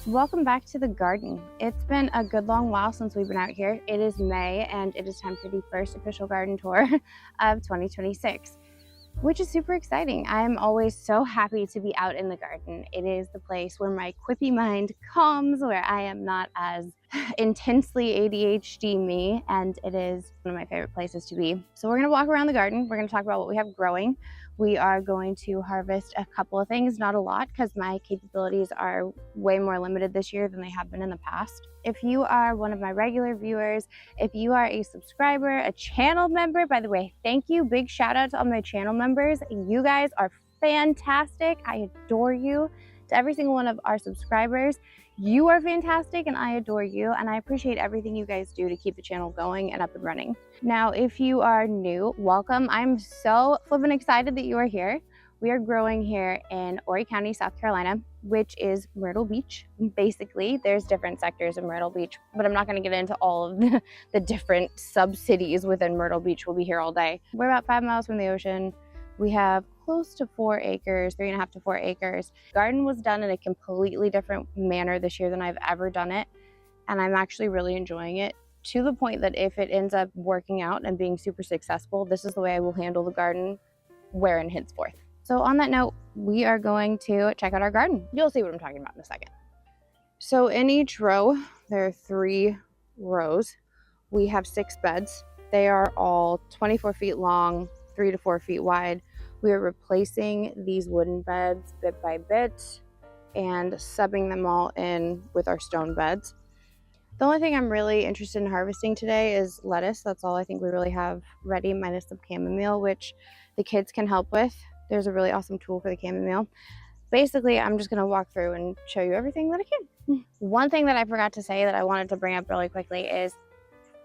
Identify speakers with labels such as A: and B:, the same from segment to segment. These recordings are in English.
A: Welcome back to the garden. It's been a good long while since we've been out here. It is May and it is time for the first official garden tour of 2026, which is super exciting. I am always so happy to be out in the garden. It is the place where my quippy mind calms, where I am not as intensely ADHD me, and it is one of my favorite places to be. So we're gonna walk around the garden. We're gonna talk about what we have growing. We are going to harvest a couple of things, not a lot, because my capabilities are way more limited this year than they have been in the past. If you are one of my regular viewers, if you are a subscriber, a channel member, by the way, thank you. Big shout out to all my channel members. You guys are fantastic. I adore you. To every single one of our subscribers, you are fantastic and I adore you, and I appreciate everything you guys do to keep the channel going and up and running. Now, if you are new, welcome. I'm so flippin' excited that you are here. We are growing here in Horry County, South Carolina, which is Myrtle Beach. Basically, there's different sectors of Myrtle Beach, but I'm not going to get into all of the different sub-cities within Myrtle Beach. We'll be here all day. We're about 5 miles from the ocean. We have close to 4 acres, 3.5 to 4 acres. Garden was done in a completely different manner this year than I've ever done it, and I'm actually really enjoying it, to the point that if it ends up working out and being super successful, this is the way I will handle the garden where and henceforth. So on that note, we are going to check out our garden. You'll see what I'm talking about in a second. So in each row, there are 3 rows. We have 6 beds. They are all 24 feet long, 3 to 4 feet wide. We are replacing these wooden beds bit by bit and subbing them all in with our stone beds. The only thing I'm really interested in harvesting today is lettuce. That's all I think we really have ready, minus the chamomile, which the kids can help with. There's a really awesome tool for the chamomile. Basically, I'm just going to walk through and show you everything that I can. One thing that I forgot to say that I wanted to bring up really quickly is,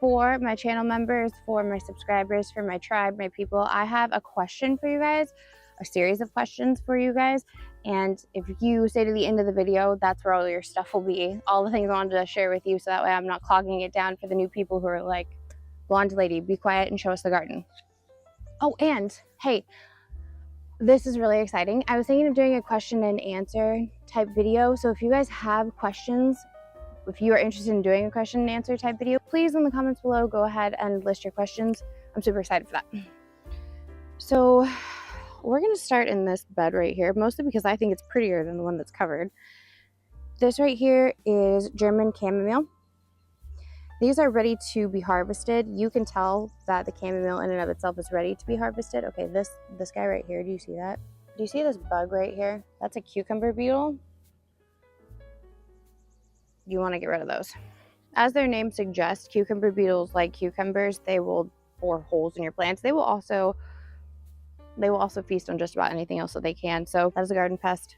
A: for my channel members, for my subscribers, for my tribe, my people, I have a question for you guys, a series of questions for you guys. And if you stay to the end of the video, that's where all your stuff will be, all the things I wanted to share with you, so that way I'm not clogging it down for the new people who are like, blonde lady, be quiet and show us the garden. Oh, and hey, this is really exciting. I was thinking of doing a question and answer type video. So if you guys have questions, if you are interested in doing a question and answer type video, please in the comments below, go ahead and list your questions. I'm super excited for that. So we're gonna start in this bed right here, mostly because I think it's prettier than the one that's covered. This right here is German chamomile. These are ready to be harvested. You can tell that the chamomile in and of itself is ready to be harvested. Okay, this guy right here, do you see that? Do you see this bug right here? That's a cucumber beetle. You want to get rid of those. As their name suggests, cucumber beetles like cucumbers. They will bore holes in your plants. They will also feast on just about anything else that they can. So that is a garden pest.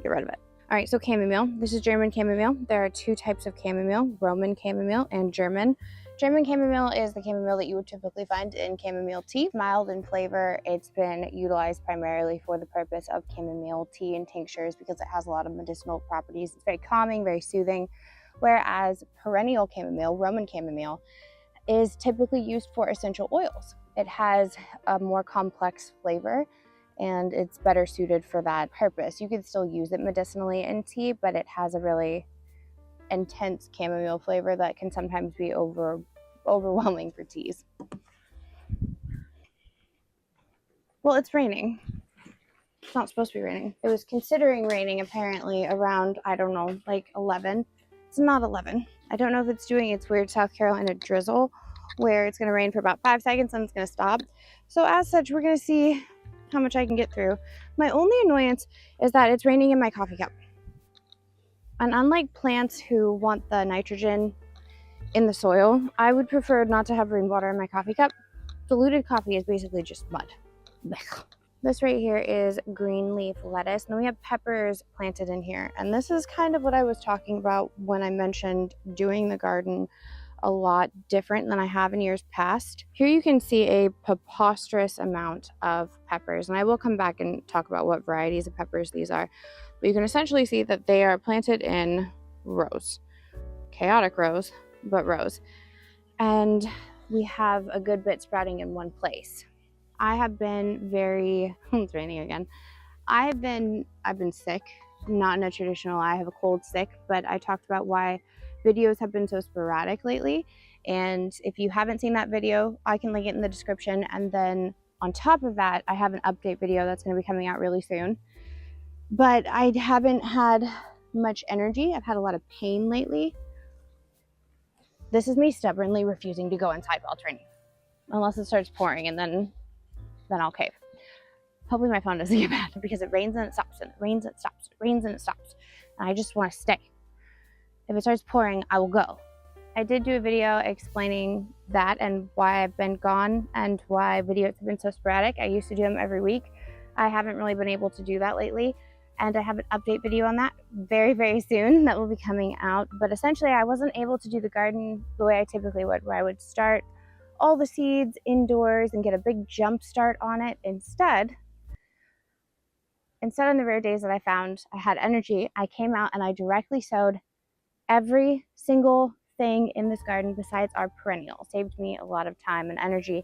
A: Get rid of it. All right, so chamomile. This is German chamomile. There are 2 types of chamomile, Roman chamomile and German. German chamomile is the chamomile that you would typically find in chamomile tea. Mild in flavor. It's been utilized primarily for the purpose of chamomile tea and tinctures because it has a lot of medicinal properties. It's very calming, very soothing. Whereas perennial chamomile, Roman chamomile, is typically used for essential oils. It has a more complex flavor and it's better suited for that purpose. You can still use it medicinally in tea, but it has a really intense chamomile flavor that can sometimes be overwhelming for teas. Well, it's raining. It's not supposed to be raining. It was considering raining apparently around, I don't know, like 11. It's not 11. I don't know if it's doing its weird South Carolina drizzle where it's going to rain for about 5 seconds and it's going to stop. So as such, we're going to see how much I can get through. My only annoyance is that it's raining in my coffee cup. And unlike plants who want the nitrogen in the soil, I would prefer not to have rainwater in my coffee cup. Diluted coffee is basically just mud. This right here is green leaf lettuce, and then we have peppers planted in here. And this is kind of what I was talking about when I mentioned doing the garden a lot different than I have in years past. Here you can see a preposterous amount of peppers, and I will come back and talk about what varieties of peppers these are. But you can essentially see that they are planted in rows. Chaotic rows, but rows. And we have a good bit sprouting in one place. I have been it's raining again. I've been sick not in a traditional I have a cold sick, but I talked about why videos have been so sporadic lately. And if you haven't seen that video, I can link it in the description. And then on top of that, I have an update video that's going to be coming out really soon. But I haven't had much energy. I've had a lot of pain lately. This is me stubbornly refusing to go inside while training, unless it starts pouring, and then I'll cave. Hopefully my phone doesn't get bad, because it rains and it stops, and it rains and it stops, it rains and it stops. And I just want to stay. If it starts pouring, I will go. I did do a video explaining that and why I've been gone and why videos have been so sporadic. I used to do them every week. I haven't really been able to do that lately. And I have an update video on that very, very soon that will be coming out. But essentially, I wasn't able to do the garden the way I typically would, where I would start all the seeds indoors and get a big jump start on it. Instead, on the rare days that I found I had energy, I came out and I directly sowed every single thing in this garden besides our perennial. Saved me a lot of time and energy.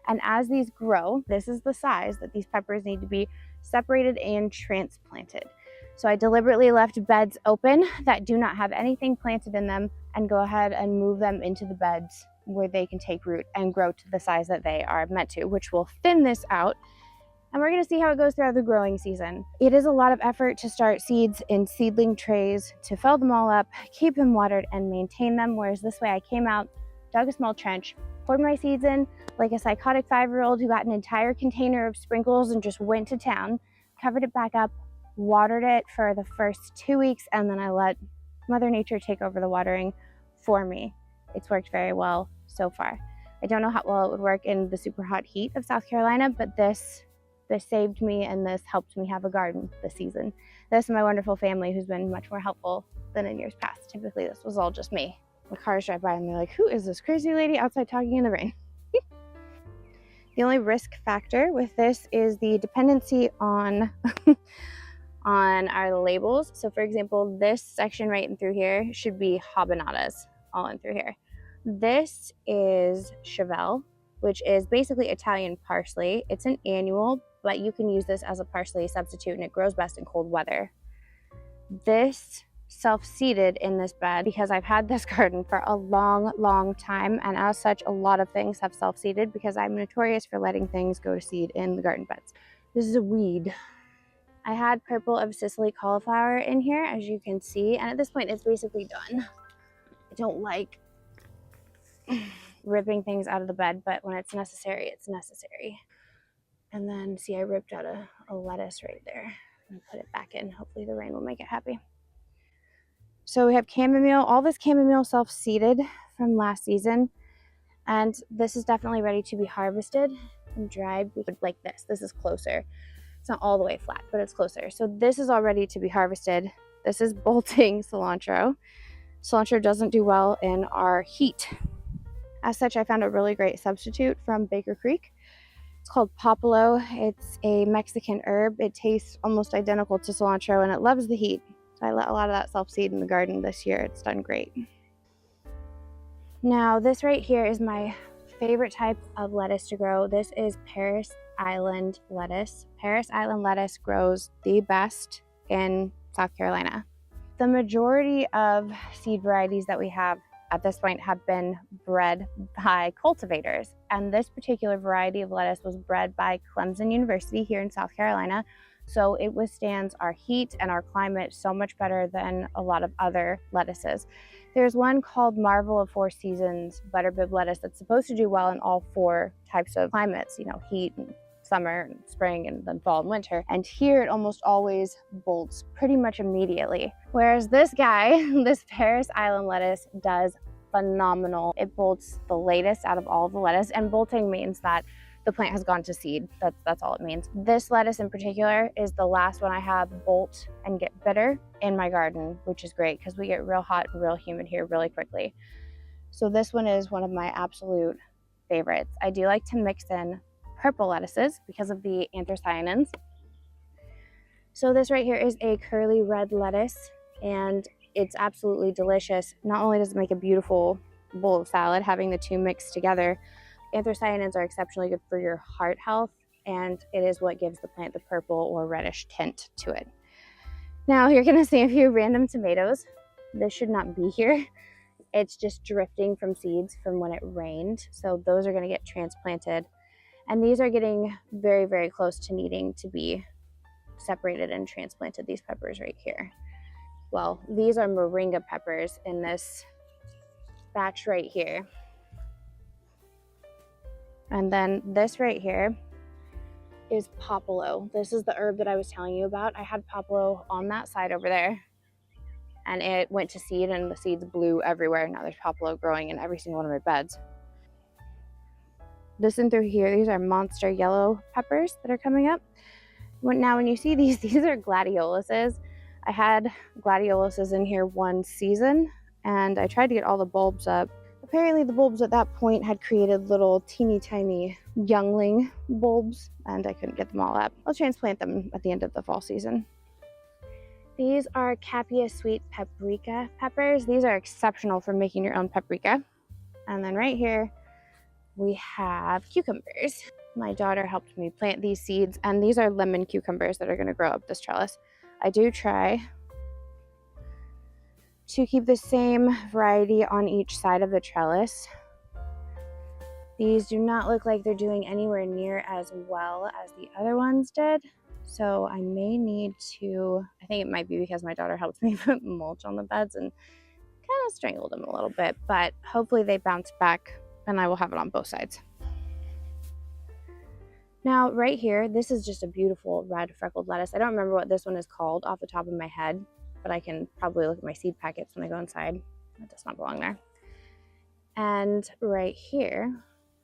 A: And as these grow, this is the size that these peppers need to be separated and transplanted. So I deliberately left beds open that do not have anything planted in them, and go ahead and move them into the beds where they can take root and grow to the size that they are meant to, which will thin this out. And we're going to see how it goes throughout the growing season. It is a lot of effort to start seeds in seedling trays, to fill them all up, keep them watered, and maintain them. Whereas this way I came out, dug a small trench, poured my seeds in like a psychotic 5-year-old who got an entire container of sprinkles and just went to town, covered it back up, watered it for the first 2 weeks, and then I let Mother Nature take over the watering for me. It's worked very well so far. I don't know how well it would work in the super hot heat of South Carolina, but this saved me, and this helped me have a garden this season. This and my wonderful family, who's been much more helpful than in years past. Typically, this was all just me. The cars drive by and they're like, who is this crazy lady outside talking in the rain? The only risk factor with this is the dependency on our labels. So for example, this section right in through here should be habaneras all in through here. This is Chevelle, which is basically Italian parsley. It's an annual, but you can use this as a parsley substitute, and it grows best in cold weather. This self-seeded in this bed because I've had this garden for a long time, and as such a lot of things have self-seeded because I'm notorious for letting things go to seed in the garden beds. This is a weed. I had purple of Sicily cauliflower in here, as you can see, and at this point it's basically done. I don't like ripping things out of the bed, but when it's necessary, it's necessary. And then see, I ripped out a lettuce right there and put it back in. Hopefully the rain will make it happy. So we have chamomile, all this chamomile self-seeded from last season, and this is definitely ready to be harvested and dried. Like this is closer. It's not all the way flat, but it's closer. So this is all ready to be harvested. This is bolting cilantro. Cilantro doesn't do well in our heat. As such, I found a really great substitute from Baker Creek. It's called popolo. It's a Mexican herb. It tastes almost identical to cilantro, and it loves the heat. So I let a lot of that self-seed in the garden this year. It's done great. Now, this right here is my favorite type of lettuce to grow. This is Paris Island lettuce. Paris Island lettuce grows the best in South Carolina. The majority of seed varieties that we have at this point have been bred by cultivators, and this particular variety of lettuce was bred by Clemson University here in South Carolina, so it withstands our heat and our climate so much better than a lot of other lettuces. There's one called Marvel of Four Seasons butterbib lettuce that's supposed to do well in all 4 types of climates, heat and summer and spring and then fall and winter, and here it almost always bolts pretty much immediately. Whereas this guy, this Paris Island lettuce, does phenomenal. It bolts the latest out of all of the lettuce, and bolting means that the plant has gone to seed. That's all it means. This lettuce in particular is the last one I have bolt and get bitter in my garden, which is great because we get real hot and real humid here really quickly. So this one is one of my absolute favorites. I do like to mix in purple lettuces because of the anthocyanins. So this right here is a curly red lettuce, and it's absolutely delicious. Not only does it make a beautiful bowl of salad, having the 2 mixed together, anthocyanins are exceptionally good for your heart health, and it is what gives the plant the purple or reddish tint to it. Now you're gonna see a few random tomatoes. This should not be here. It's just drifting from seeds from when it rained. So those are gonna get transplanted. And these are getting very, very close to needing to be separated and transplanted, these peppers right here. Well, these are moringa peppers in this batch right here. And then this right here is popolo. This is the herb that I was telling you about. I had popolo on that side over there, and it went to seed and the seeds blew everywhere. Now there's popolo growing in every single one of my beds. This and through here, these are monster yellow peppers that are coming up. Now when you see these are gladioluses. I had gladioluses in here one season, and I tried to get all the bulbs up. Apparently the bulbs at that point had created little teeny tiny youngling bulbs, and I couldn't get them all up. I'll transplant them at the end of the fall season. These are Capia sweet paprika peppers. These are exceptional for making your own paprika. And then right here, we have cucumbers. My daughter helped me plant these seeds, and these are lemon cucumbers that are gonna grow up this trellis. I do try to keep the same variety on each side of the trellis. These do not look like they're doing anywhere near as well as the other ones did. So I may need to, I think it might be because my daughter helped me put mulch on the beds and kind of strangled them a little bit, but hopefully they bounce back and I will have it on both sides. Now right here, this is just a beautiful red freckled lettuce. I don't remember what this one is called off the top of my head, but I can probably look at my seed packets when I go inside. That does not belong there. And right here,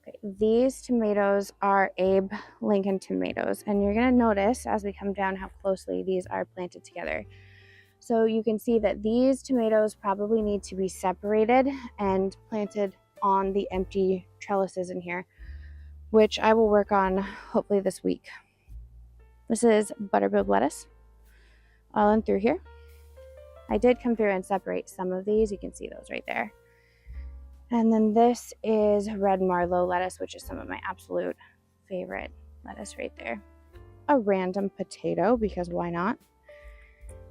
A: okay, these tomatoes are Abe Lincoln tomatoes. And you're gonna notice as we come down how closely these are planted together. So you can see that these tomatoes probably need to be separated and planted on the empty trellises in here, which I will work on hopefully this week. This is butterbiled lettuce all in through here. I did come through and separate some of these. You can see those right there. And then this is red marlow lettuce, which is some of my absolute favorite lettuce right there. A random potato, because why not?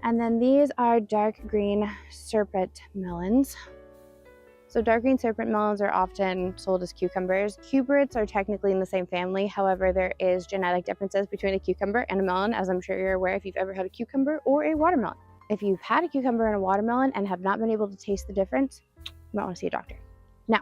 A: And then these are dark green serpent melons. So dark green serpent melons are often sold as cucumbers. Cucurbits are technically in the same family. However, there is genetic differences between a cucumber and a melon, as I'm sure you're aware if you've ever had a cucumber or a watermelon. If you've had a cucumber and a watermelon and have not been able to taste the difference, you might want to see a doctor. Now,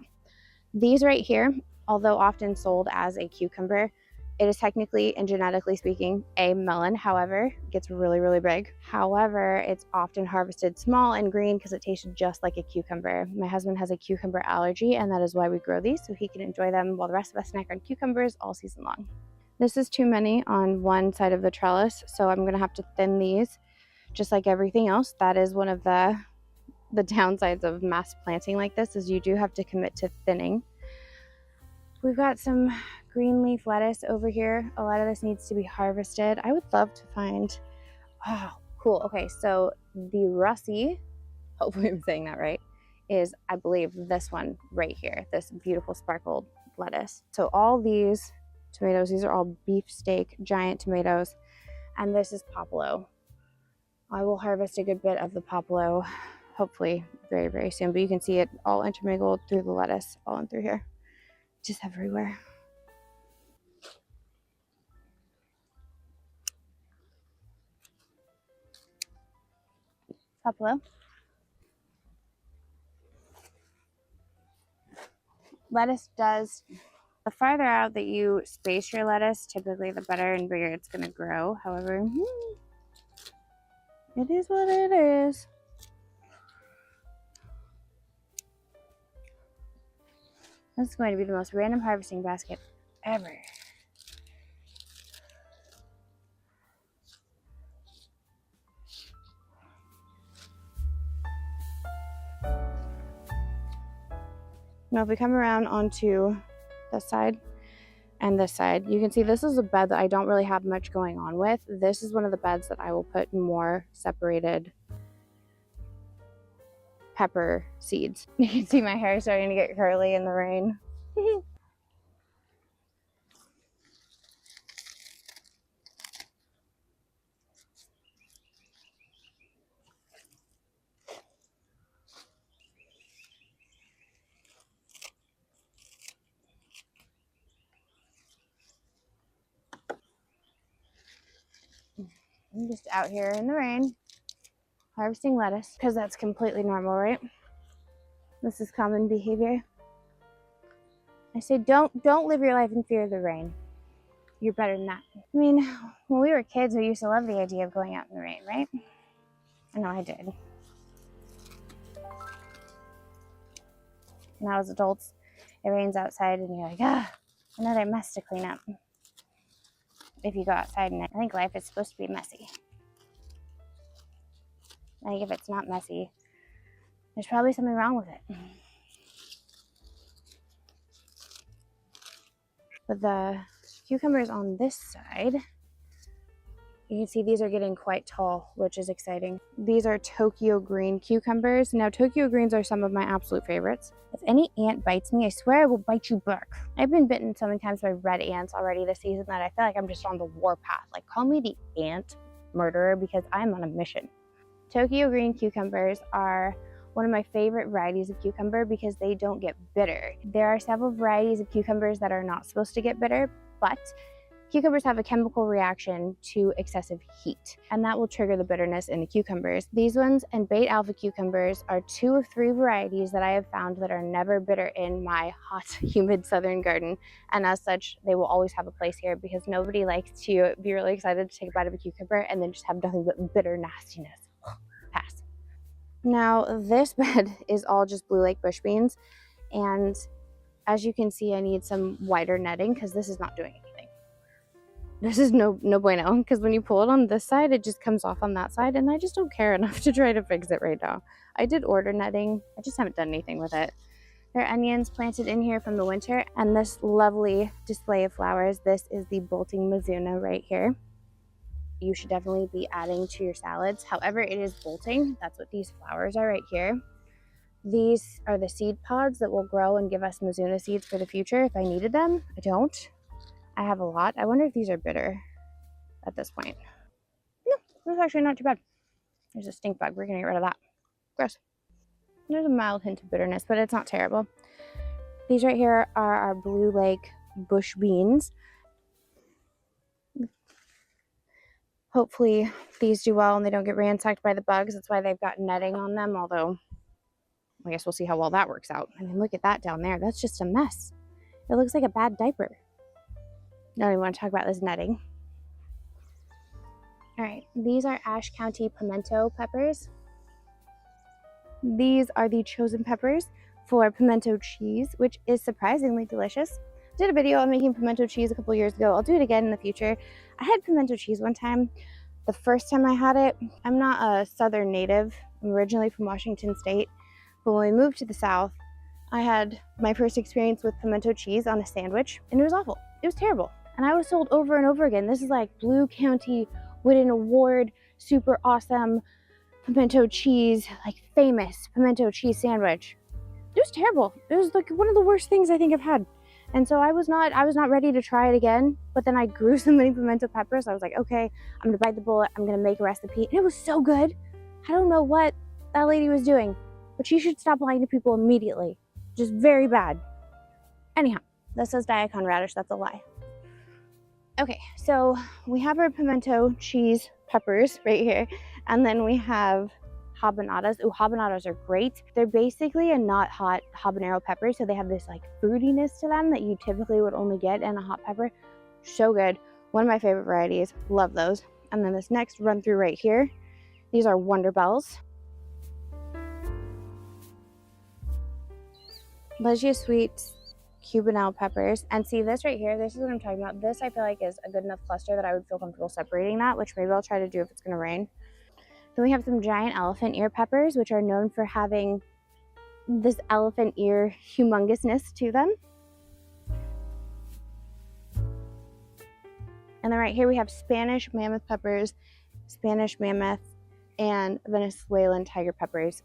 A: these right here, although often sold as a cucumber, it is technically and genetically speaking a melon. However, it gets really, really big. However, it's often harvested small and green because it tastes just like a cucumber. My husband has a cucumber allergy, and that is why we grow these, so he can enjoy them while the rest of us snack on cucumbers all season long. This is too many on one side of the trellis, so I'm gonna have to thin these just like everything else. That is one of the downsides of mass planting like this, is you do have to commit to thinning. We've got some green leaf lettuce over here. A lot of this needs to be harvested. I would love to find, oh, cool. Okay, so the Russie, hopefully I'm saying that right, is I believe this one right here, this beautiful sparkled lettuce. So all these tomatoes, these are all beefsteak giant tomatoes, and this is popolo. I will harvest a good bit of the popolo hopefully very, very soon, but you can see it all intermingled through the lettuce all in through here, just everywhere. Popolo. Lettuce does, the farther out that you space your lettuce, typically the better and bigger it's going to grow. However, it is what it is. This is going to be the most random harvesting basket ever. Now if we come around onto this side and this side, you can see this is a bed that I don't really have much going on with. This is one of the beds that I will put more separated pepper seeds. You can see my hair starting to get curly in the rain. I'm just out here in the rain harvesting lettuce because that's completely normal, right? This is common behavior. I say don't live your life in fear of the rain. You're better than that. I mean, when we were kids, we used to love the idea of going out in the rain, right? I know I did. Now as adults, it rains outside and you're like, another mess to clean up. If you go outside, and I think life is supposed to be messy. I think if it's not messy, there's probably something wrong with it. But the cucumbers on this side, you can see these are getting quite tall, which is exciting. These are Tokyo green cucumbers. Now, Tokyo greens are some of my absolute favorites. If any ant bites me, I swear I will bite you back. I've been bitten so many times by red ants already this season that I feel like I'm just on the warpath. Like, call me the ant murderer because I'm on a mission. Tokyo green cucumbers are one of my favorite varieties of cucumber because they don't get bitter. There are several varieties of cucumbers that are not supposed to get bitter, but cucumbers have a chemical reaction to excessive heat, and that will trigger the bitterness in the cucumbers. These ones and bait alpha cucumbers are 2 of 3 varieties that I have found that are never bitter in my hot, humid southern garden, and as such, they will always have a place here because nobody likes to be really excited to take a bite of a cucumber and then just have nothing but bitter nastiness. Pass. Now, this bed is all just blue lake bush beans, and as you can see, I need some wider netting because this is not doing anything. This is no bueno, because when you pull it on this side, it just comes off on that side, and I just don't care enough to try to fix it right now. I did order netting, I just haven't done anything with it. There are onions planted in here from the winter, and this lovely display of flowers, this is the bolting mizuna right here. You should definitely be adding to your salads. However, it is bolting. That's what these flowers are right here. These are the seed pods that will grow and give us mizuna seeds for the future if I needed them. I don't. I have a lot. I wonder if these are bitter at this point. No, this is actually not too bad. There's a stink bug. We're going to get rid of that. Gross. There's a mild hint of bitterness, but it's not terrible. These right here are our blue lake bush beans. Hopefully these do well and they don't get ransacked by the bugs. That's why they've got netting on them, although I guess we'll see how well that works out. I mean, look at that down there. That's just a mess. It looks like a bad diaper. Now we want to talk about this netting. All right, these are Ashe County pimento peppers. These are the chosen peppers for pimento cheese, which is surprisingly delicious. I did a video on making pimento cheese a couple years ago. I'll do it again in the future. I had pimento cheese one time. The first time I had it, I'm not a southern native. I'm originally from Washington State. But when we moved to the South, I had my first experience with pimento cheese on a sandwich, and it was awful. It was terrible. And I was told over and over again, this is like Blue County with an award, super awesome pimento cheese, like famous pimento cheese sandwich. It was terrible. It was like one of the worst things I think I've had. And so I was not ready to try it again, but then I grew so many pimento peppers. I was like, okay, I'm gonna bite the bullet. I'm gonna make a recipe. And it was so good. I don't know what that lady was doing, but she should stop lying to people immediately. Just very bad. Anyhow, this says Daikon radish. That's a lie. Okay, so we have our pimento cheese peppers right here, and then we have habanadas. Ooh, habanadas are great. They're basically a not hot habanero pepper, so they have this like fruitiness to them that you typically would only get in a hot pepper. So good. One of my favorite varieties. Love those. And then this next run through right here, these are Wonder Bells. Legia Sweets Cubanelle peppers. And see this right here, this is what I'm talking about. This I feel like is a good enough cluster that I would feel comfortable separating that, which maybe I'll try to do if it's going to rain. Then we have some giant elephant ear peppers, which are known for having this elephant ear humongousness to them. And then right here we have Spanish mammoth peppers, Spanish mammoth, and Venezuelan tiger peppers.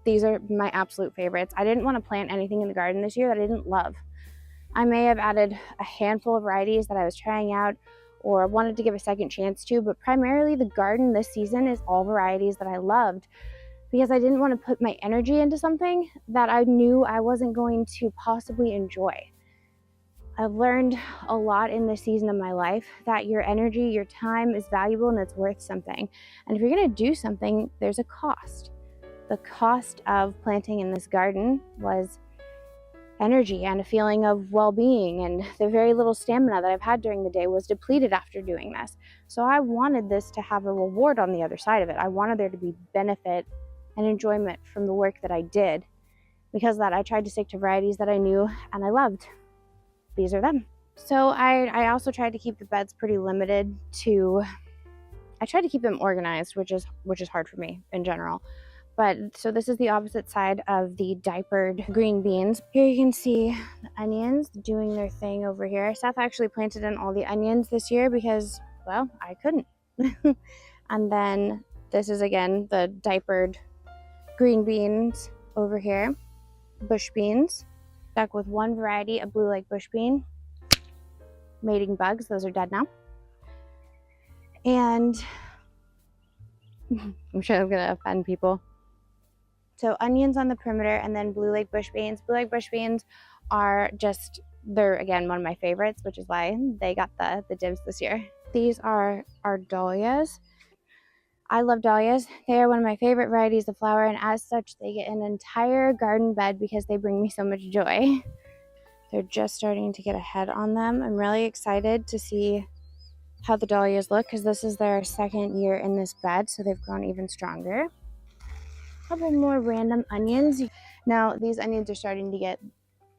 A: These are my absolute favorites. I didn't want to plant anything in the garden this year that I didn't love. I may have added a handful of varieties that I was trying out or wanted to give a second chance to, but primarily the garden this season is all varieties that I loved because I didn't want to put my energy into something that I knew I wasn't going to possibly enjoy. I've learned a lot in this season of my life that your energy, your time is valuable and it's worth something. And if you're gonna do something, there's a cost. The cost of planting in this garden was energy and a feeling of well-being, and the very little stamina that I've had during the day was depleted after doing this. So I wanted this to have a reward on the other side of it. I wanted there to be benefit and enjoyment from the work that I did. Because of that, I tried to stick to varieties that I knew and I loved. These are them. So I also tried to keep the beds pretty limited to, I tried to keep them organized, which is hard for me in general. But so this is the opposite side of the diapered green beans. Here you can see the onions doing their thing over here. Seth actually planted in all the onions this year because, well, I couldn't. And then this is again the diapered green beans over here. Bush beans. Stuck with one variety of blue like bush bean. Mating bugs, those are dead now. And I'm sure I'm gonna offend people. So onions on the perimeter and then blue lake bush beans. Blue lake bush beans are just, they're again one of my favorites, which is why they got the dibs this year. These are our dahlias. I love dahlias. They are one of my favorite varieties of flower, and as such, they get an entire garden bed because they bring me so much joy. They're just starting to get a head on them. I'm really excited to see how the dahlias look because this is their second year in this bed, so they've grown even stronger. A couple more random onions. Now these onions are starting to get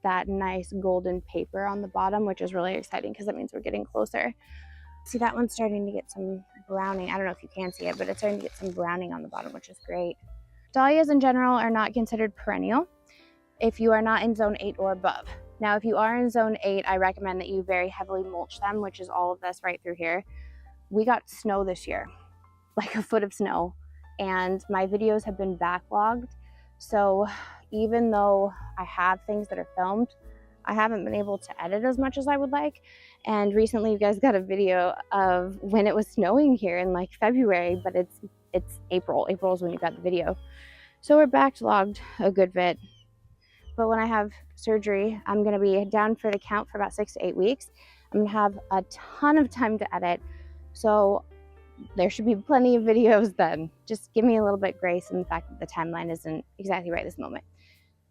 A: that nice golden paper on the bottom, which is really exciting because that means we're getting closer. See, that one's starting to get some browning. I don't know if you can see it, but it's starting to get some browning on the bottom, which is great. Dahlias in general are not considered perennial if you are not in zone 8 or above. Now, if you are in zone 8, I recommend that you very heavily mulch them, which is all of this right through here. We got snow this year, like a foot of snow, and my videos have been backlogged. So even though I have things that are filmed, I haven't been able to edit as much as I would like. And recently you guys got a video of when it was snowing here in like February, but it's April. April is when you got the video. So we're backlogged a good bit. But when I have surgery, I'm gonna be down for the count for about 6 to 8 weeks. I'm gonna have a ton of time to edit. So there should be plenty of videos then. Just give me a little bit grace in the fact that the timeline isn't exactly right this moment.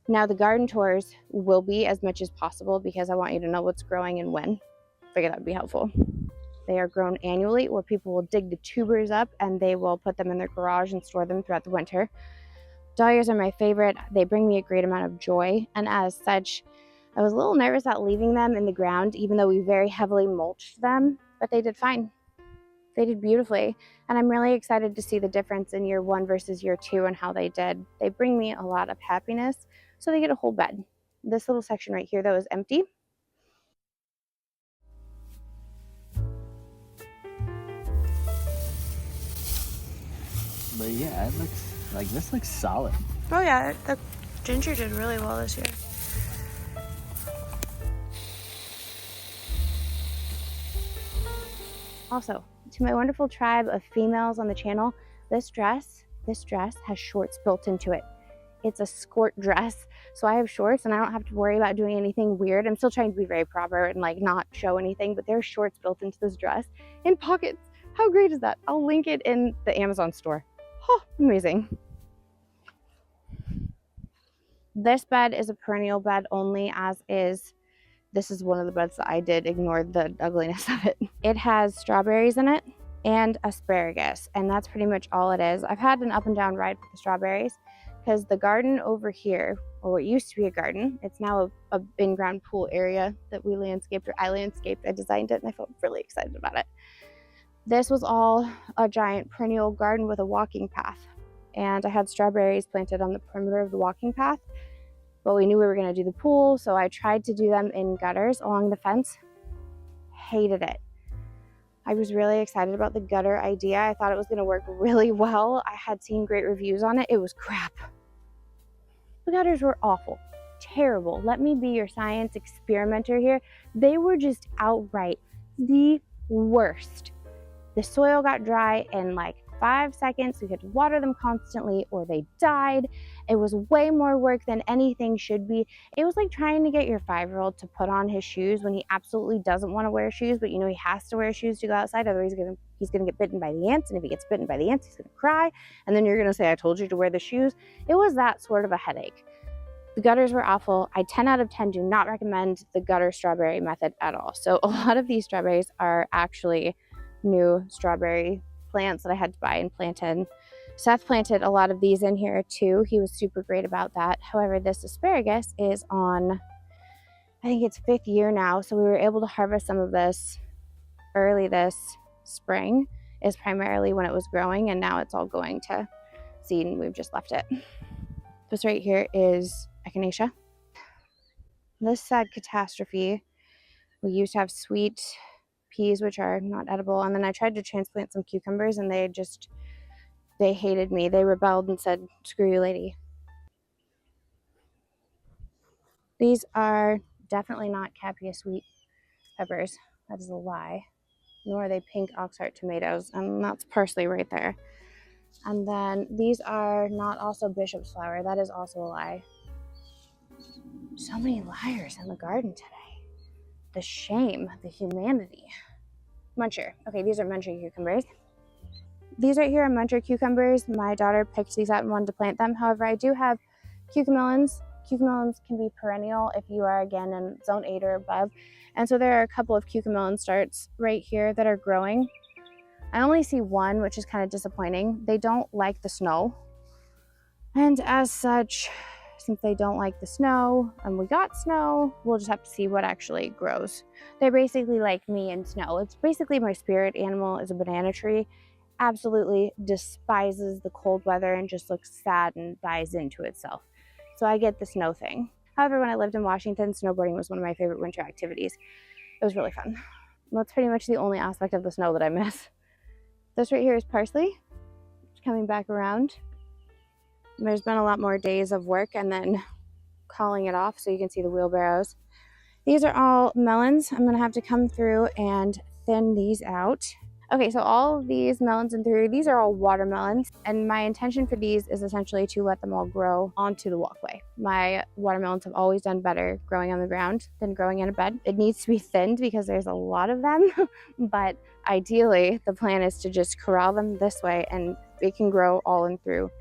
A: Now the garden tours will be as much as possible because I want you to know what's growing and when. I figure that would be helpful. They are grown annually, where people will dig the tubers up and they will put them in their garage and store them throughout the winter. Dahlias are my favorite. They bring me a great amount of joy, and as such, I was a little nervous about leaving them in the ground, even though we very heavily mulched them, but they did fine. They did beautifully, and I'm really excited to see the difference in year 1 versus year 2 and how they did. They bring me a lot of happiness, so they get a whole bed. This little section right here, though, is empty.
B: But yeah, it looks like this looks solid.
A: Oh yeah, the ginger did really well this year. Also, to my wonderful tribe of females on the channel, this dress has shorts built into it. It's a skirt dress, so I have shorts and I don't have to worry about doing anything weird. I'm still trying to be very proper and like not show anything, but there's shorts built into this dress and pockets. How great is that? I'll link it in the Amazon store. Oh, amazing. This bed is a perennial bed only, as is, this is one of the beds that I did ignore the ugliness of it. It has strawberries in it and asparagus, and that's pretty much all it is. I've had an up and down ride with the strawberries because the garden over here, or what used to be a garden, it's now a in-ground pool area that we landscaped, or I landscaped. I designed it and I felt really excited about it. This was all a giant perennial garden with a walking path, and I had strawberries planted on the perimeter of the walking path, but we knew we were going to do the pool, so I tried to do them in gutters along the fence. Hated it. I was really excited about the gutter idea. I thought it was going to work really well. I had seen great reviews on it. It was crap. The gutters were awful, terrible. Let me be your science experimenter here. They were just outright the worst. The soil got dry in like 5 seconds. We had to water them constantly or they died. It was way more work than anything should be. It was like trying to get your 5-year-old to put on his shoes when he absolutely doesn't want to wear shoes, but you know he has to wear shoes to go outside, otherwise he's gonna get bitten by the ants, and if he gets bitten by the ants, he's gonna cry, and then you're gonna say, I told you to wear the shoes. It was that sort of a headache. The gutters were awful. I 10 out of 10 do not recommend the gutter strawberry method at all. So a lot of these strawberries are actually new strawberry plants that I had to buy and plant in. Seth planted a lot of these in here too. He was super great about that. However, this asparagus is on, I think it's 5th year now. So we were able to harvest some of this early this spring, is primarily when it was growing, and now it's all going to seed and we've just left it. This right here is echinacea. This sad catastrophe. We used to have sweet peas, which are not edible, and then I tried to transplant some cucumbers and they hated me. They rebelled and said, screw you, lady. These are definitely not Capia sweet peppers. That is a lie. Nor are they pink oxheart tomatoes, and that's parsley right there. And then these are not also bishop's flower. That is also a lie. So many liars in the garden today. The shame, the humanity. Muncher. Okay, these are muncher cucumbers. These right here are muncher cucumbers. My daughter picked these out and wanted to plant them. However, I do have cucamelons. Cucamelons can be perennial if you are, again, in zone 8 or above. And so there are a couple of cucamelon starts right here that are growing. I only see one, which is kind of disappointing. They don't like the snow. And as such, since they don't like the snow and we got snow, we'll just have to see what actually grows. They're basically like me and snow. It's basically my spirit animal is a banana tree. Absolutely despises the cold weather and just looks sad and dies into itself. So I get the snow thing. However, when I lived in Washington, snowboarding was one of my favorite winter activities. It was really fun. That's pretty much the only aspect of the snow that I miss. This right here is parsley. It's coming back around. There's been a lot more days of work and then calling it off, so you can see the wheelbarrows. These are all melons. I'm gonna have to come through and thin these out. Okay, so all of these melons in through, these are all watermelons, and my intention for these is essentially to let them all grow onto the walkway. My watermelons have always done better growing on the ground than growing in a bed. It needs to be thinned because there's a lot of them, but ideally the plan is to just corral them this way and it can grow all in through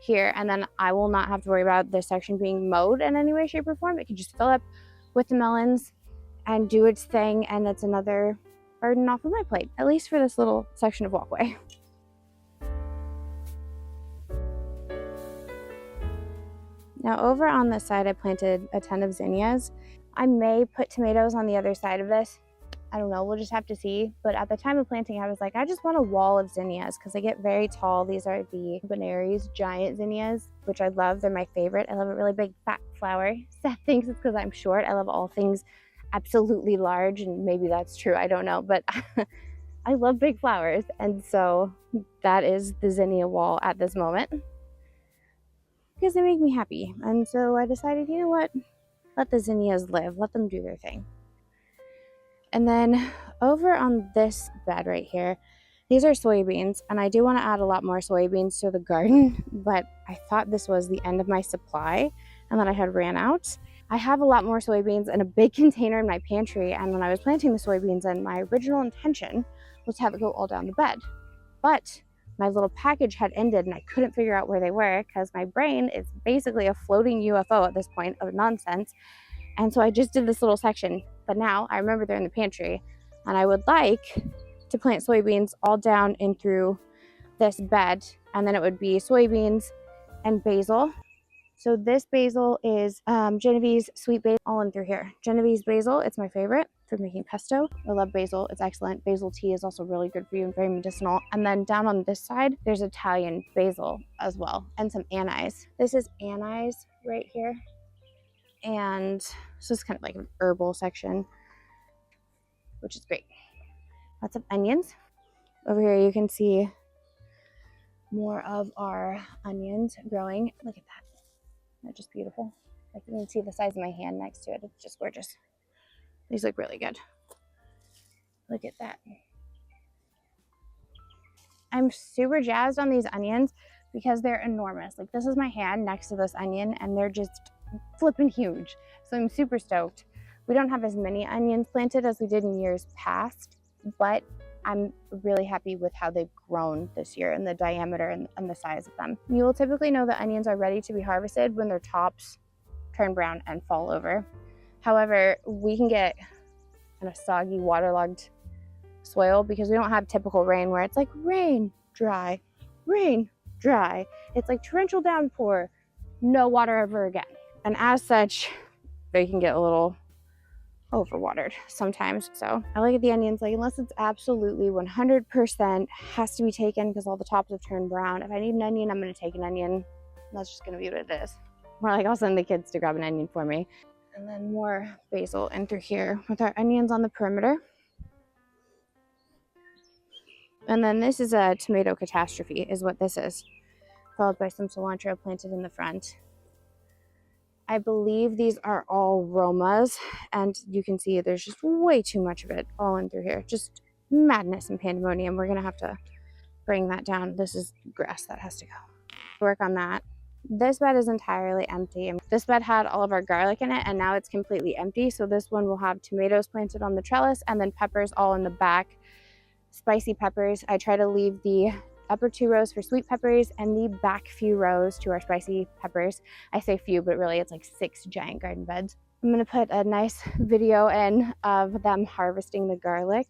A: here, and then I will not have to worry about this section being mowed in any way, shape, or form. It can just fill up with the melons and do its thing, and it's another burden off of my plate, at least for this little section of walkway. Now over on this side, I planted a ton of zinnias. I may put tomatoes on the other side of this. I don't know, we'll just have to see. But at the time of planting, I was like, I just want a wall of zinnias because they get very tall. These are the Benary's giant zinnias, which I love. They're my favorite. I love a really big fat flower. Seth thinks it's because I'm short. I love all things absolutely large, and maybe that's true, I don't know, but I love big flowers, and so that is the zinnia wall at this moment because they make me happy. And so I decided, you know what, let the zinnias live, let them do their thing. And then over on this bed right here, these are soybeans, and I do want to add a lot more soybeans to the garden, but I thought this was the end of my supply and that I had ran out. I have a lot more soybeans in a big container in my pantry, and when I was planting the soybeans in, my original intention was to have it go all down the bed. But my little package had ended and I couldn't figure out where they were because my brain is basically a floating UFO at this point of nonsense. And so I just did this little section, but now I remember they're in the pantry, and I would like to plant soybeans all down in through this bed, and then it would be soybeans and basil. So this basil is Genovese sweet basil, all in through here. Genovese basil, it's my favorite for making pesto. I love basil, it's excellent. Basil tea is also really good for you and very medicinal. And then down on this side, there's Italian basil as well, and some anise. This is anise right here. And so it's kind of like an herbal section, which is great. Lots of onions. Over here you can see more of our onions growing. Look at that. They're just beautiful. Like you can see the size of my hand next to it. It's just gorgeous. These look really good. Look at that. I'm super jazzed on these onions because they're enormous. Like, this is my hand next to this onion and they're just flipping huge. So I'm super stoked. We don't have as many onions planted as we did in years past, but I'm really happy with how they've grown this year and the diameter and the size of them. You will typically know the onions are ready to be harvested when their tops turn brown and fall over. However, we can get kind of soggy, waterlogged soil because we don't have typical rain where it's like rain, dry, rain, dry. It's like torrential downpour, no water ever again. And as such, they can get a little overwatered sometimes. So I look at the onions, like, unless it's absolutely 100% has to be taken because all the tops have turned brown. If I need an onion, I'm going to take an onion. That's just going to be what it is. Or like, I'll send the kids to grab an onion for me. And then more basil in through here with our onions on the perimeter. And then this is a tomato catastrophe is what this is, followed by some cilantro planted in the front. I believe these are all Romas, and you can see there's just way too much of it all in through here. Just madness and pandemonium. We're gonna have to bring that down. This is grass that has to go. Work on that. This bed is entirely empty. This bed had all of our garlic in it, and now it's completely empty. So this one will have tomatoes planted on the trellis and then peppers all in the back. Spicy peppers. I try to leave the upper 2 rows for sweet peppers and the back few rows to our spicy peppers. I say few, but really it's like 6 giant garden beds. I'm gonna put a nice video in of them harvesting the garlic.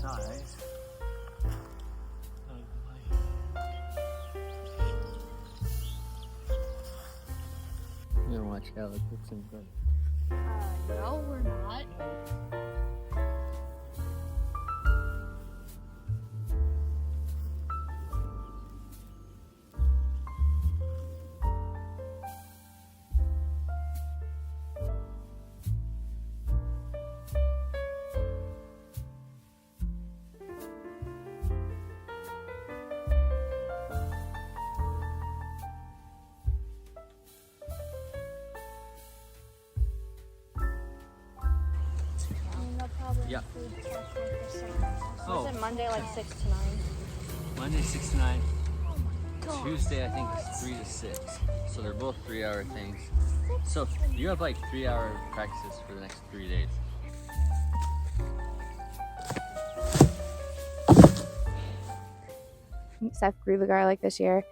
B: Size. You're gonna watch Alec cook some good.
A: No, we're not.
B: Yeah.
A: Oh. Is it Monday like 6 to 9?
B: Monday 6 to 9. Tuesday I think is 3 to 6. So they're both 3-hour things. So you have like 3-hour practices for the next 3 days.
A: Seth grew the garlic this year,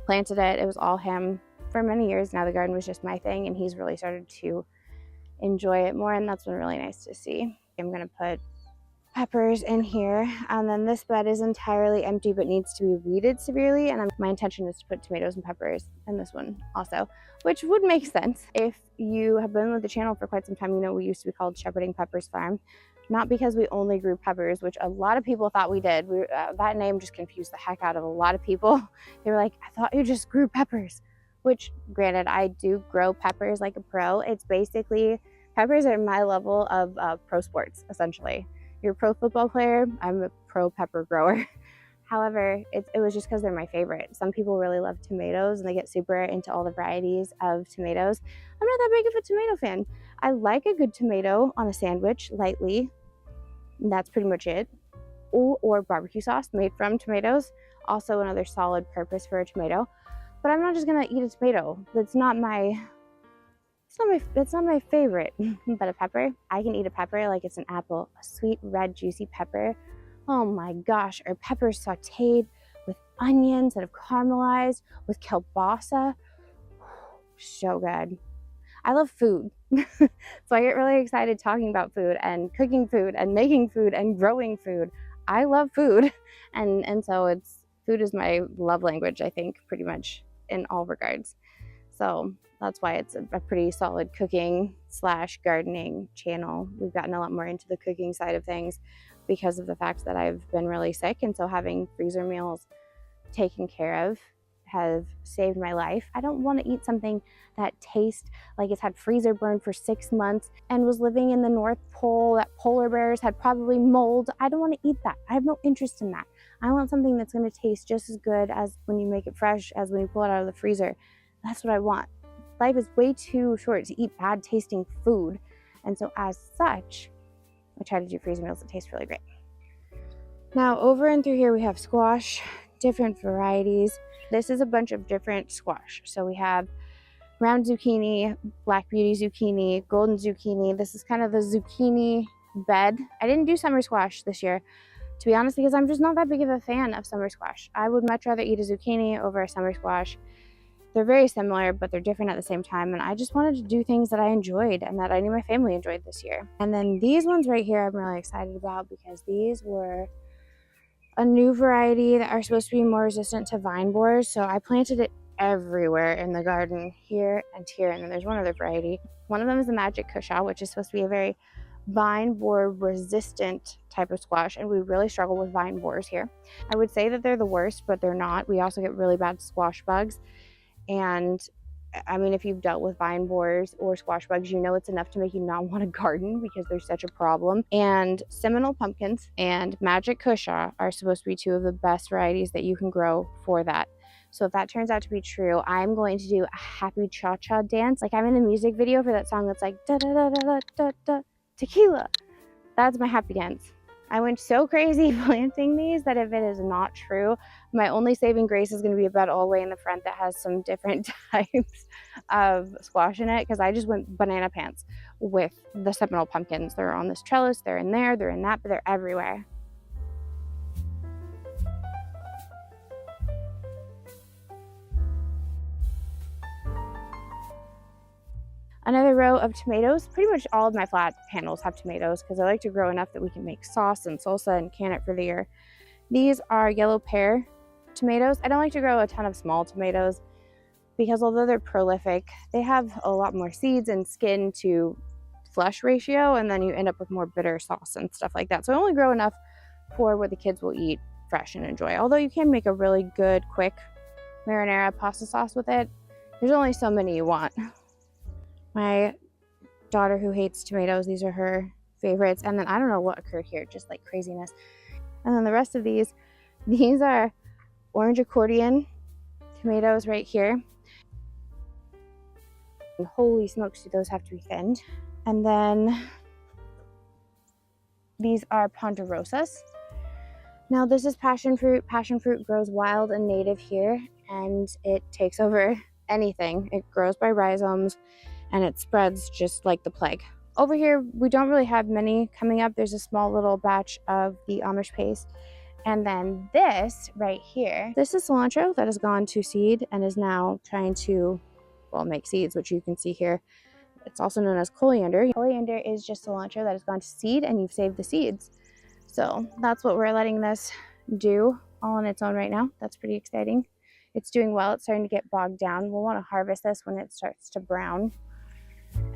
A: planted it. It was all him for many years now. The garden was just my thing, and he's really started to enjoy it more, and that's been really nice to see. I'm gonna put peppers in here, and then this bed is entirely empty but needs to be weeded severely, and my intention is to put tomatoes and peppers in this one also, which would make sense. If you have been with the channel for quite some time, you know we used to be called Shepherding Peppers Farm, not because we only grew peppers, which a lot of people thought we did. That name just confused the heck out of a lot of people. They were like, I thought you just grew peppers, which granted, I do grow peppers like a pro. It's basically, peppers are my level of pro sports, essentially. You're a pro football player, I'm a pro pepper grower. However, it was just because they're my favorite. Some people really love tomatoes and they get super into all the varieties of tomatoes. I'm not that big of a tomato fan. I like a good tomato on a sandwich, lightly. And that's pretty much it. Or barbecue sauce made from tomatoes. Also another solid purpose for a tomato. But I'm not just gonna eat a tomato. That's not my favorite. But a pepper, I can eat a pepper like it's an apple. A sweet, red, juicy pepper. Oh my gosh, or peppers sauteed with onions that have caramelized with kielbasa. So good. I love food. So I get really excited talking about food and cooking food and making food and growing food. I love food. And so food is my love language, I think, pretty much in all regards. So that's why it's a pretty solid cooking / gardening channel. We've gotten a lot more into the cooking side of things because of the fact that I've been really sick. And so having freezer meals taken care of have saved my life. I don't want to eat something that tastes like it's had freezer burn for 6 months and was living in the North Pole, that polar bears had probably mold. I don't want to eat that. I have no interest in that. I want something that's going to taste just as good as when you make it fresh as when you pull it out of the freezer. That's what I want. Life is way too short to eat bad tasting food. And so as such, I try to do freezer meals that taste really great. Now over and through here we have squash, different varieties. This is a bunch of different squash. So we have round zucchini, black beauty zucchini, golden zucchini. This is kind of the zucchini bed. I didn't do summer squash this year, to be honest, because I'm just not that big of a fan of summer squash. I would much rather eat a zucchini over a summer squash. They're very similar, but they're different at the same time. And I just wanted to do things that I enjoyed and that I knew my family enjoyed this year. And then these ones right here, I'm really excited about because these were a new variety that are supposed to be more resistant to vine borers. So I planted it everywhere in the garden, here and here. And then there's one other variety. One of them is the Magic Cushaw, which is supposed to be a very vine borer resistant type of squash. And we really struggle with vine borers here. I would say that they're the worst, but they're not. We also get really bad squash bugs. And I mean, if you've dealt with vine borers or squash bugs, you know it's enough to make you not want to garden because they're such a problem. And Seminole pumpkins and Magic Cushaw are supposed to be two of the best varieties that you can grow for that. So if that turns out to be true, I'm going to do a happy cha-cha dance. Like I'm in the music video for that song that's like da da da da da da da tequila. That's my happy dance. I went so crazy planting these that if it is not true, my only saving grace is going to be a bed all the way in the front that has some different types of squash in it, because I just went banana pants with the Seminole pumpkins. They're on this trellis, they're in there, they're in that, but they're everywhere. Another row of tomatoes. Pretty much all of my flat panels have tomatoes because I like to grow enough that we can make sauce and salsa and can it for the year. These are yellow pear tomatoes. I don't like to grow a ton of small tomatoes because although they're prolific, they have a lot more seeds and skin to flesh ratio, and then you end up with more bitter sauce and stuff like that. So I only grow enough for what the kids will eat fresh and enjoy. Although you can make a really good, quick marinara pasta sauce with it. There's only so many you want. My daughter who hates tomatoes, these are her favorites. And then I don't know what occurred here, just like craziness. And then the rest of these are orange accordion tomatoes right here. And holy smokes, do those have to be thinned. And then these are ponderosas. Now this is passion fruit. Passion fruit grows wild and native here, and it takes over anything. It grows by rhizomes and it spreads just like the plague. Over here, we don't really have many coming up. There's a small little batch of the Amish paste. And then this right here, this is cilantro that has gone to seed and is now trying to, well, make seeds, which you can see here. It's also known as coriander. Coriander is just cilantro that has gone to seed and you've saved the seeds. So that's what we're letting this do all on its own right now. That's pretty exciting. It's doing well. It's starting to get bogged down. We'll want to harvest this when it starts to brown.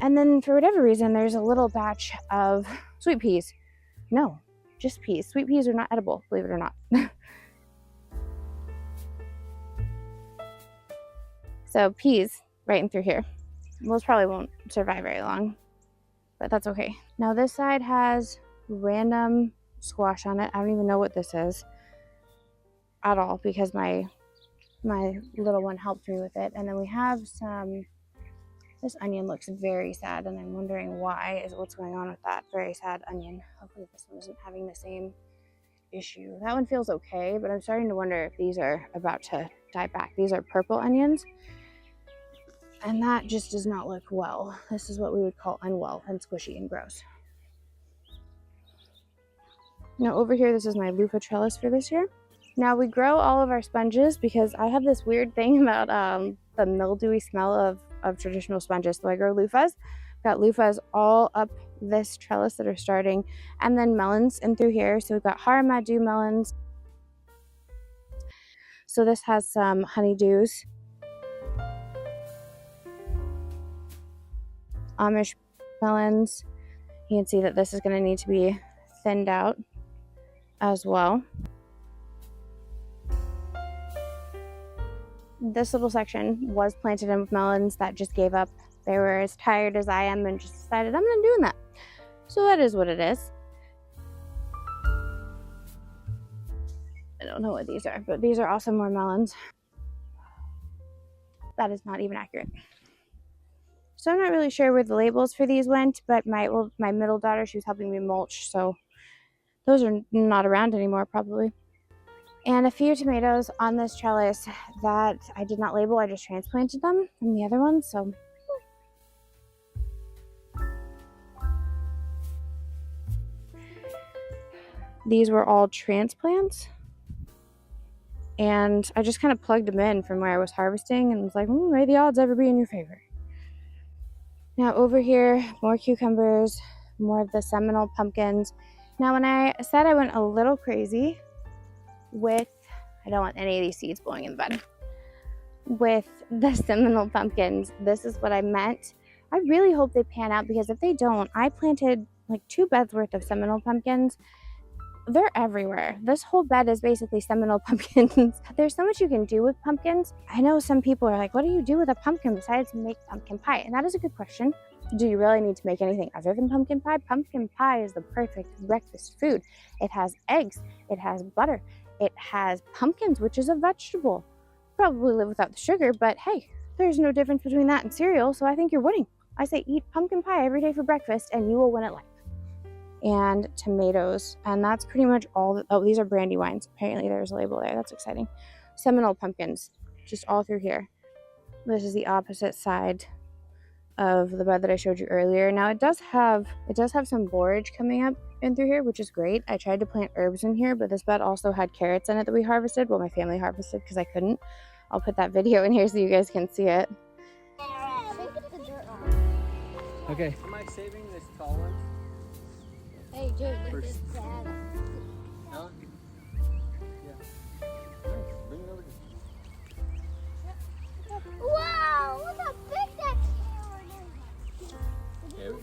A: And then for whatever reason, there's a little batch of sweet peas. No, just peas. Sweet peas are not edible, believe it or not. So peas right in through here. Those probably won't survive very long, but that's okay. Now this side has random squash on it. I don't even know what this is at all because my little one helped me with it. And then we have some, this onion looks very sad and I'm wondering what's going on with that very sad onion. Hopefully this one isn't having the same issue. That one feels okay, but I'm starting to wonder if these are about to die back. These are purple onions and that just does not look well. This is what we would call unwell and squishy and gross. Now over here, this is my loofah trellis for this year. Now we grow all of our sponges because I have this weird thing about the mildewy smell of of traditional sponges. So I grow loofahs. Got loofahs all up this trellis that are starting, and then melons in through here. So we've got Haramadu melons. So this has some honeydews, Amish melons. You can see that this is going to need to be thinned out as well. This little section was planted in with melons that just gave up. They were as tired as I am and just decided, I'm not doing that. So that is what it is. I don't know what these are, but these are also more melons. That is not even accurate. So I'm not really sure where the labels for these went, but my middle daughter, she was helping me mulch, so those are not around anymore probably. And a few tomatoes on this trellis that I did not label. I just transplanted them from the other ones. So these were all transplants. And I just kind of plugged them in from where I was harvesting and was like, may the odds ever be in your favor. Now over here, more cucumbers, more of the Seminole pumpkins. Now when I said I went a little crazy with, I don't want any of these seeds blowing in the bed, with the Seminole pumpkins, this is what I meant. I really hope they pan out, because if they don't, I planted like 2 beds worth of Seminole pumpkins. They're everywhere. This whole bed is basically Seminole pumpkins. There's so much you can do with pumpkins. I know some people are like, what do you do with a pumpkin besides make pumpkin pie? And that is a good question. Do you really need to make anything other than pumpkin pie? Pumpkin pie is the perfect breakfast food. It has eggs, it has butter, it has pumpkins, which is a vegetable. Probably live without the sugar, but hey, there's no difference between that and cereal, so I think you're winning. I say eat pumpkin pie every day for breakfast and you will win at life. And tomatoes, and that's pretty much all. Oh, these are brandy wines. Apparently there's a label there. That's exciting. Seminole pumpkins, just all through here. This is the opposite side of the bed that I showed you earlier. Now it does have some borage coming up in through here, which is great. I tried to plant herbs in here, but this bed also had carrots in it that we harvested. Well, my family harvested because I couldn't. I'll put that video in here so you guys can see it.
B: Okay. Am I saving this tall one?
C: Hey, dude, look at this dad.
B: No? Yeah. Bring it over here.
C: Wow, look how big that carrot is.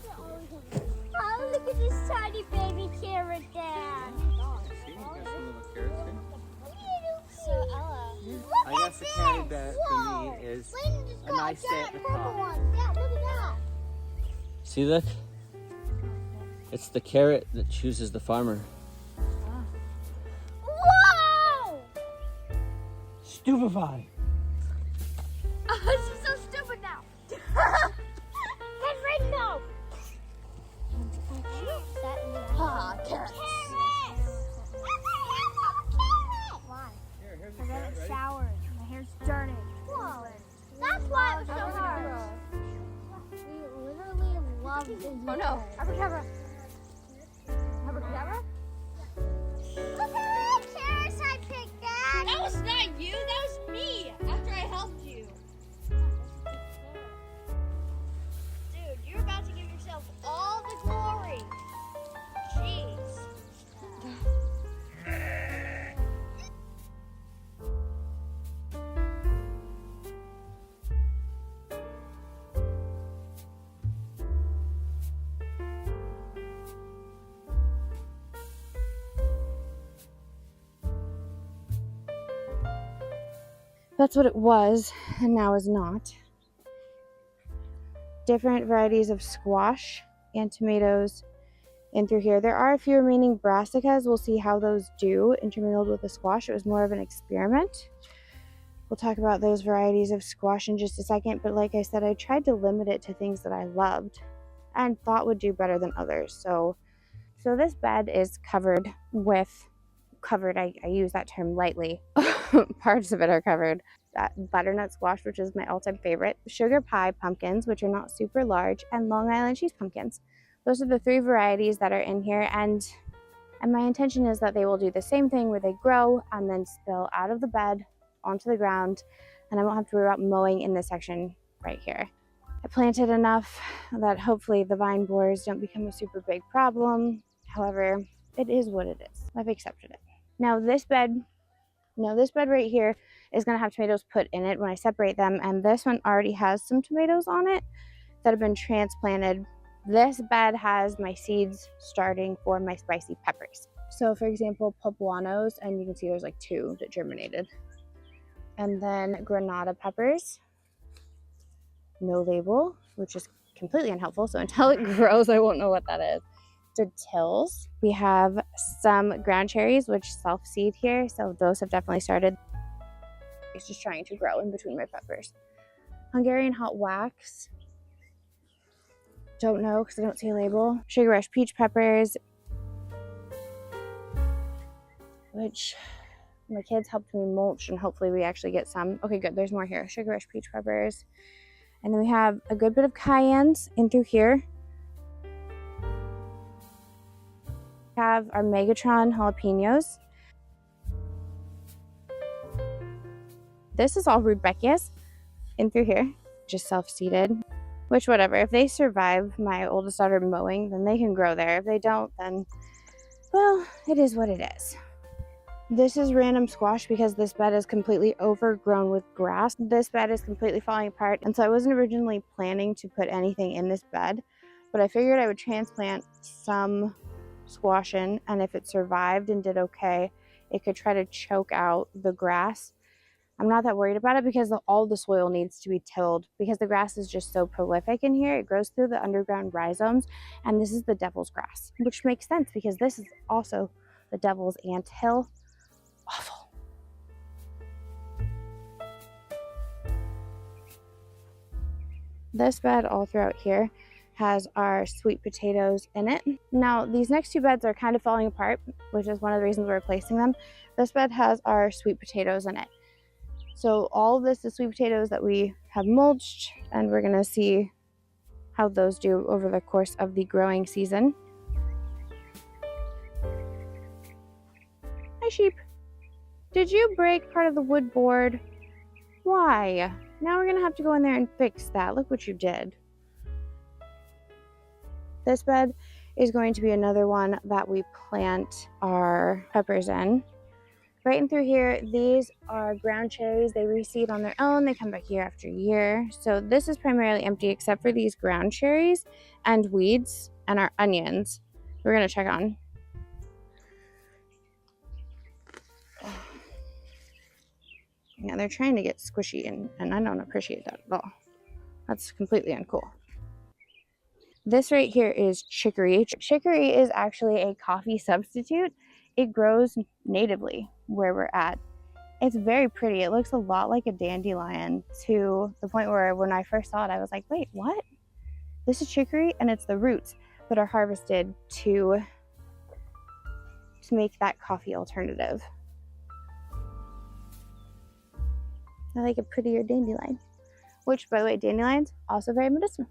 C: Oh, look at this tiny baby carrot, Dad.
B: See, you got some little carrots here.
C: So, Ella,
B: I guess the carrot bed for me is a nice day at the top.
C: Yeah, look at that.
B: See, look? It's the carrot that chooses the farmer.
C: Whoa!
B: Stupefy.
C: Oh, this is so stupid now. Get ready now. Ah, carrots. Why?
B: Here's
C: I got showered. My hair's dirty. Whoa. That's why it was so hard. We literally love this. Oh no, abracadabra. Abracadabra? Look at the carrots I picked, Dad.
D: That was not you, that was me after I helped you. Dude, you're about to give yourself all the glory. Jeez.
A: That's what it was, and now is not. Different varieties of squash and tomatoes in through here. There are a few remaining brassicas. We'll see how those do intermingled with the squash. It was more of an experiment. We'll talk about those varieties of squash in just a second, but like I said, I tried to limit it to things that I loved and thought would do better than others. So this bed is covered, I use that term lightly. Parts of it are covered. Butternut squash, which is my all-time favorite, sugar pie pumpkins, which are not super large, and Long Island cheese pumpkins. Those are the 3 varieties that are in here, and my intention is that they will do the same thing where they grow and then spill out of the bed onto the ground, and I won't have to worry about mowing in this section right here. I planted enough that hopefully the vine borers don't become a super big problem. However, it is what it is. I've accepted it. Now this bed right here is gonna have tomatoes put in it when I separate them, and this one already has some tomatoes on it that have been transplanted. This bed has my seeds starting for my spicy peppers. So for example, poblanos, and you can see there's like 2 that germinated. And then granada peppers, no label, which is completely unhelpful. So until it grows, I won't know what that is. Tills. We have some ground cherries, which self-seed here. So those have definitely started. It's just trying to grow in between my peppers. Hungarian hot wax. Don't know because I don't see a label. Sugar rush peach peppers, which my kids helped me mulch, and hopefully we actually get some. Okay, good. There's more here. Sugar rush peach peppers. And then we have a good bit of cayennes in through here. We have our Megatron jalapenos. This is all rudbeckias in through here, just self-seeded, which whatever. If they survive my oldest daughter mowing, then they can grow there. If they don't, then, well, it is what it is. This is random squash because this bed is completely overgrown with grass. This bed is completely falling apart, and so I wasn't originally planning to put anything in this bed, but I figured I would transplant some squash in, and if it survived and did okay, it could try to choke out the grass. I'm not that worried about it because all the soil needs to be tilled because the grass is just so prolific in here. It grows through the underground rhizomes, and this is the devil's grass, which makes sense because this is also the devil's anthill. Awful. This bed all throughout here has our sweet potatoes in it. Now these next 2 beds are kind of falling apart, which is one of the reasons we're replacing them. This bed has our sweet potatoes in it. So all of this is sweet potatoes that we have mulched, and we're gonna see how those do over the course of the growing season. Hi sheep. Did you break part of the wood board? Why? Now we're gonna have to go in there and fix that. Look what you did. This bed is going to be another one that we plant our peppers in. Right in through here, these are ground cherries. They reseed on their own. They come back year after year. So this is primarily empty except for these ground cherries and weeds and our onions. We're gonna check on. Yeah, they're trying to get squishy, and I don't appreciate that at all. That's completely uncool. This right here is chicory. Chicory is actually a coffee substitute. It grows natively where we're at. It's very pretty. It looks a lot like a dandelion to the point where when I first saw it, I was like, wait, what? This is chicory, and it's the roots that are harvested to make that coffee alternative. I like a prettier dandelion, which, by the way, dandelions also very medicinal.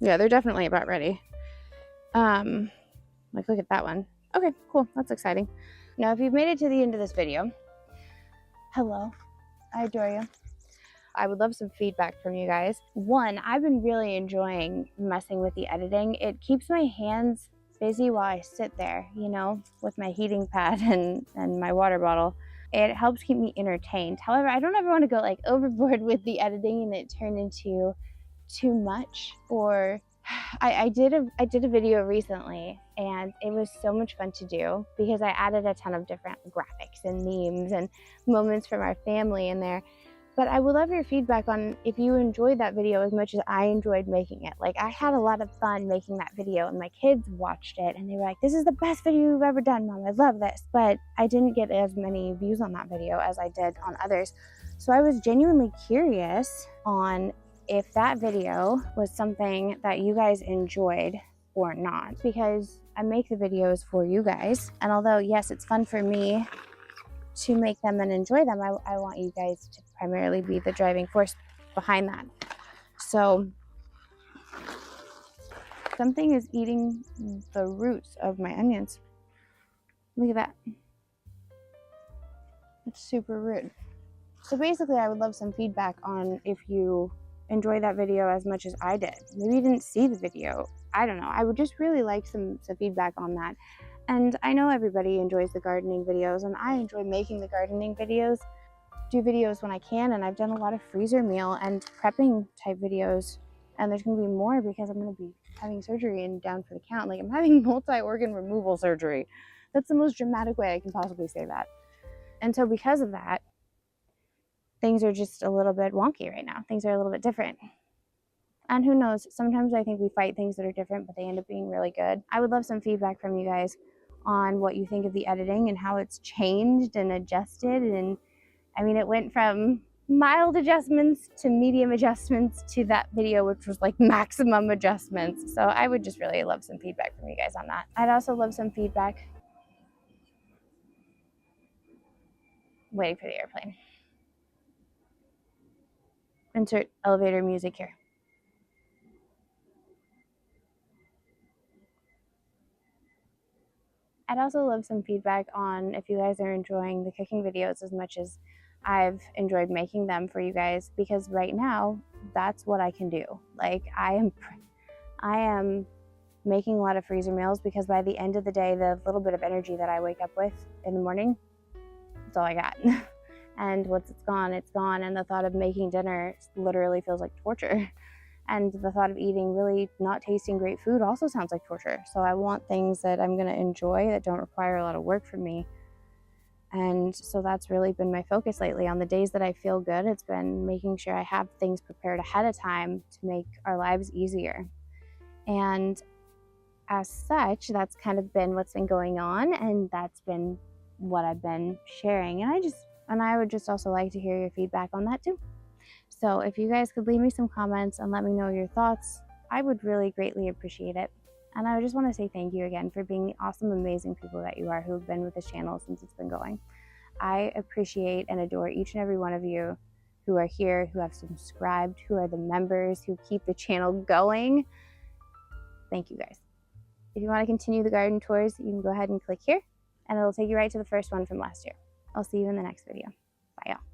A: Yeah, they're definitely about ready. Like, look at that one. Okay, cool. That's exciting. Now, if you've made it to the end of this video, hello, I adore you. I would love some feedback from you guys. One, I've been really enjoying messing with the editing. It keeps my hands busy while I sit there, you know, with my heating pad and my water bottle. It helps keep me entertained. However, I don't ever want to go like overboard with the editing and it turn into too much. Or I did a video recently, and it was so much fun to do because I added a ton of different graphics and memes and moments from our family in there. But I would love your feedback on if you enjoyed that video as much as I enjoyed making it. Like, I had a lot of fun making that video, and my kids watched it and they were like, this is the best video you've ever done, Mom, I love this. But I didn't get as many views on that video as I did on others. So I was genuinely curious on if that video was something that you guys enjoyed or not, because I make the videos for you guys. And although, yes, it's fun for me to make them and enjoy them, I want you guys to primarily be the driving force behind that. So something is eating the roots of my onions. Look at that. It's super rude. So basically, I would love some feedback on if you enjoy that video as much as I did. Maybe you didn't see the video. I don't know. I would just really like some feedback on that. And I know everybody enjoys the gardening videos, and I enjoy making the gardening videos. Do videos when I can, and I've done a lot of freezer meal and prepping type videos, and there's going to be more because I'm going to be having surgery and down for the count. Like, I'm having multi-organ removal surgery. That's the most dramatic way I can possibly say that. And so because of that, things are just a little bit wonky right now. Things are a little bit different. And who knows, sometimes I think we fight things that are different, but they end up being really good. I would love some feedback from you guys on what you think of the editing and how it's changed and adjusted. And I mean, it went from mild adjustments to medium adjustments to that video, which was like maximum adjustments. So I would just really love some feedback from you guys on that. I'd also love some feedback. Waiting for the airplane. Insert elevator music here. I'd also love some feedback on if you guys are enjoying the cooking videos as much as I've enjoyed making them for you guys, because right now that's what I can do. Like, I am making a lot of freezer meals because by the end of the day, the little bit of energy that I wake up with in the morning, that's all I got. And once it's gone, it's gone. And the thought of making dinner literally feels like torture. And the thought of eating really not tasting great food also sounds like torture. So I want things that I'm gonna enjoy that don't require a lot of work from me. And so that's really been my focus lately. On the days that I feel good, it's been making sure I have things prepared ahead of time to make our lives easier. And as such, that's kind of been what's been going on, and that's been what I've been sharing. And I would just also like to hear your feedback on that too. So if you guys could leave me some comments and let me know your thoughts, I would really greatly appreciate it. And I just want to say thank you again for being the awesome, amazing people that you are who have been with this channel since it's been going. I appreciate and adore each and every one of you who are here, who have subscribed, who are the members, who keep the channel going. Thank you guys. If you want to continue the garden tours, you can go ahead and click here, and it'll take you right to the first one from last year. I'll see you in the next video. Bye, y'all.